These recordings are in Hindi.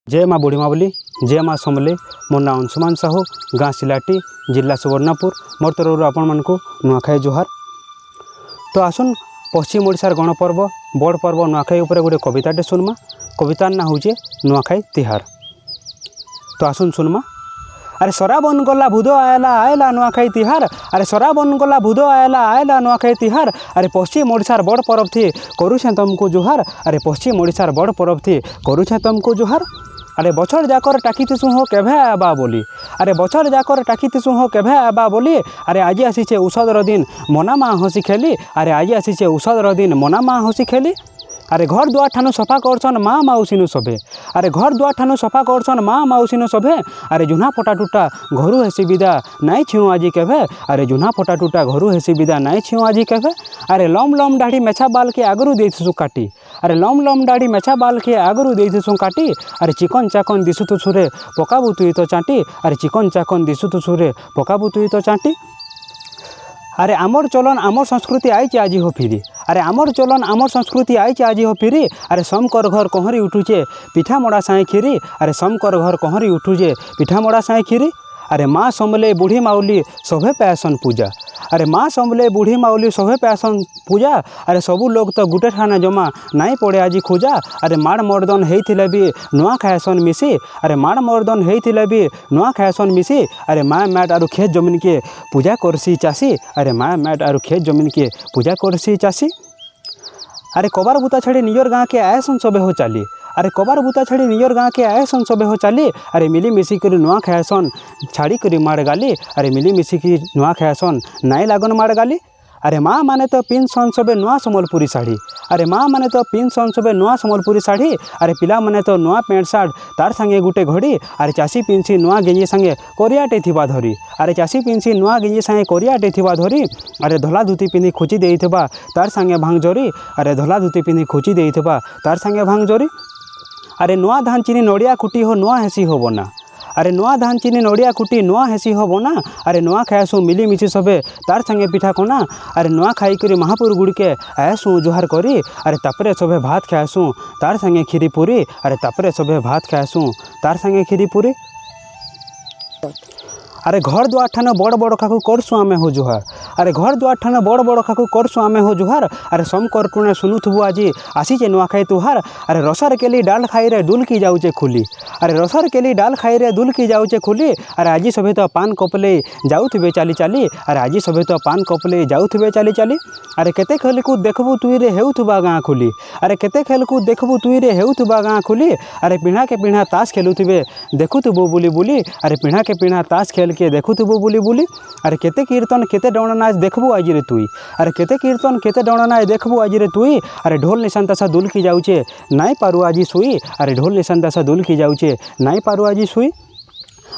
जय माँ बुढ़ी माँ बोली जय माँ समले मोर ना अंशुमान साहू गाँ सिलाटी जिला सुवर्णपुर मोर तरफ आपण मानक नुआखाई जुहार। तो आसुन पश्चिम ओडिशार गणपर्व बड़ पर्व नुआखाई उपरे गोटे कविताटे सुनमा। कवितार ना हूँ नुआखाई तिहार। तो आसुन सुनमा। अरे सराबन गला भूद आयला आयला नुआखाई तिहार। अरे सराबन गला भूद आयला आयला नुआखाई तिहार। अरे पश्चिम ओडिशार बड़ पर्व थी करुछे तुमको जुहार। अरे पश्चिम ओडिशार बड़ पर्व थी करुछे तुमको जुहार। अरे बछर जाकर टाकीसु हो केभे आबा बोली। अरे बछर जाकर टाकीसु हो केभे आबा बोली। अरे आज आसीचे औषधर दिन मना माँ हसी खेली। अरे आज आसीचे औषधर दिन मना माँ हसी खेली। अरे घर दुआर ठानु सफा करछन माँ माउसीनु सभे। अरे घर दुआर ठानु सफा करछन माँ माउसीनु सभे। अरे जुना फटा टूटा घरू हेसी विदा नाई छिउ आजी केभे। अरे जुना फटा टूटा घरू हेसी विदा नाई छिउ आजी केभे। अरे लम लम दाढ़ी मेछा बाल के आगरू देइसु काटी। अरे लम लम दाढ़ी मेछा बाल के आगरू देइसु काटी। अरे चिकन चाकन दिसुतु छुरे पकाबु तुई तो चाटी। अरे चिकन चाकन दिसुतु छुरे पकाबु तुई तो चाटी। अरे आमर चलन आमर संस्कृति आईचे आजी हो फिरी। अरे आमर चलन आमर संस्कृति आईचे आजी हो फिरी। अरे समकर घर कहरी उठुचे पिठा मोड़ा साए खीरी। अरे समकर घर कहरी उठुचे पिठा मोड़ा साए खीरी। अरे माँ समले बुढ़ी माउली सभे पैसन पूजा। अरे माँ समले बुढ़ी माउली सभे पैसन पूजा। अरे सबू लोग तो गुटे ठाना जमा नाई पड़े आजी खोजा। अरे माड़ मर्दन हेइथिले भी नुआ खाएसन मिसी। अरे माड़ मर्दन हेइथिले भी नुआ खाएसन मिसी। अरे माँ मैट आरु खेत जमीन के पूजा करसी चासी। अरे माँ मैट आरु खेत जमीन के पूजा करसी चासी। अरे कबार बुता छाड़ी निजर गाँ के आयसन सबे हो चाली। अरे कबार बुता छाड़ी निजर गाँ के आयसन सबे हो चाली। अरे मिली मिसी कर नुआ खाएसन छाड़ी करी माड़ गाली। अरे मिली मिसी की नुआ खाएसन नाई लागन माड़ गाली। अरे माँ माने तो पिनसन सबे नुआ सम्बलपुरी साड़ी। अरे माँ माने तो पिनसन सबे नुआ सम्बलपुरी साड़ी। अरे पिला माने तो नुआ पेंट सार्ट तार संगे गुटे घड़ी। अरे चासी पिंसी नुआ गेंजी संगे कोरियाटे थिबा धरी। अरे चासी पिंसी नुआ गेंजी संगे कोरियाटे थिबा धरी। अरे धला धुती पिंधि खोची देइथिबा तार संगे भांग जरी। अरे धला धुती पिंधि खोची देइथिबा तार संगे भांग जरी। अरे नुआ धान चीनी नड़िया कुटी हो नुआ हेसी हो बना। अरे नुआ धान चीनी नड़िया कुटी नुआ हेसी हो बना। अरे नुआ खाएसु मिली मिसी सबे तार संगे पिठा कोना। अरे नुआ खाई करी महापुर गुड़के आएसु जुहार करी। अरे तापरे सबे भात खाएसु तार संगे खीरी पूरी। अरे तापरे सबे भात खाएसु तार संगे खीरी पूरी। अरे घर दुआर ठान बड़ बड़ खाकु करसु आमे हो जुहार। अरे घर दुआर ठान बड़ बड़ खाकु करसु आमे हो जुहार। अरे समकर टुणे सुनुथबु आजी आसीचे नुआखाई तुहार। अरे रसर केली डाल खाई रे दुलकी जाउचे खुली। अरे रसर केली डाल खाई रे दुलकी जाउचे खुली। अरे आजी सभे तो पान कपले जाउथबे चाली चाली। अरे आजी सभे तो पान कपले जाउथबे चाली चाली। अरे केते खेलकूद देखबु तुई रे हेउथबा गाँ खुली। अरे केते खेलकूद देखबु तुई रे हेउथबा गाँ खुली। अरे पिढ़ा के पिढ़ा ताश खेलुथबे देखुथबु बुली बुली। अरे पिढ़ा के पिढ़ा ताश खेल के देखुथबु बुली बुली। अरे केते कीर्तन केते डौण नाच देखबु आज रे तुई। अरे केते कीर्तन केते डौण नाच देखबु आज रे तुई। अरे ढोल निशान तसा दुलकी जाउचे नाई पारु आजी सुई। अरे ढोल निशान तसा दुलकी जाउचे नाई पारु आजी सुई।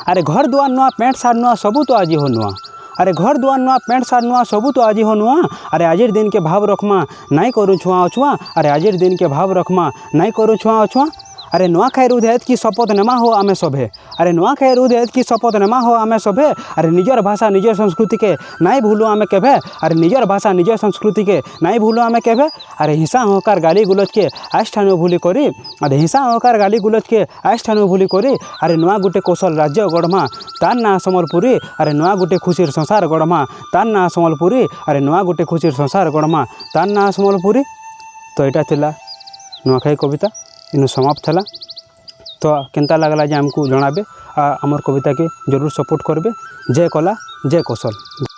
अरे घर दुआर नुआ पेंट सार्ट नुआ सबू तो आजी हो नुआ। अरे घर दुआर नुआ पेंट सार्ट नुआ सबू तो आजी हो नुआ। अरे आजिर दिन के भाव रखमा नाई करू छुआ अछुआ। अरे आजिर दिन के भाव रखमा नाई करू छुआ अछुआ। अरे नुआखाई रुधेत की शपथ नेमा हो आमे सभे। अरे नुआखाई रुधेत की शपथ नेमा हो आमे सभे। अरे निजर भाषा निजर संस्कृति के नाई भूलू आमे केभे। अरे निजर भाषा निजर संस्कृति के नाई भूलू आमे केभे। अरे हिंसा हकार गाली गुलज के आइस ठानु भूली करी। अरे हिंसा हकार गाली गुलज के आइस ठानु भूली करी। अरे नुआ गुटे कौशल राज्य गढ़मा तार ना सम्बलपुरी। अरे नुआ गुटे खुशीर संसार गढ़मा तार ना सम्बलपुरी। अरे नुआ गुटे खुशीर संसार गढ़मा तार ना सम्बलपुरी। तो यहाँ थिला नुआखाई कविता इनु समाप्त है। तो केनता लगला जे आमको जनाबे आमर कविता के जरूर सपोर्ट करबे। जय कला जय कौशल।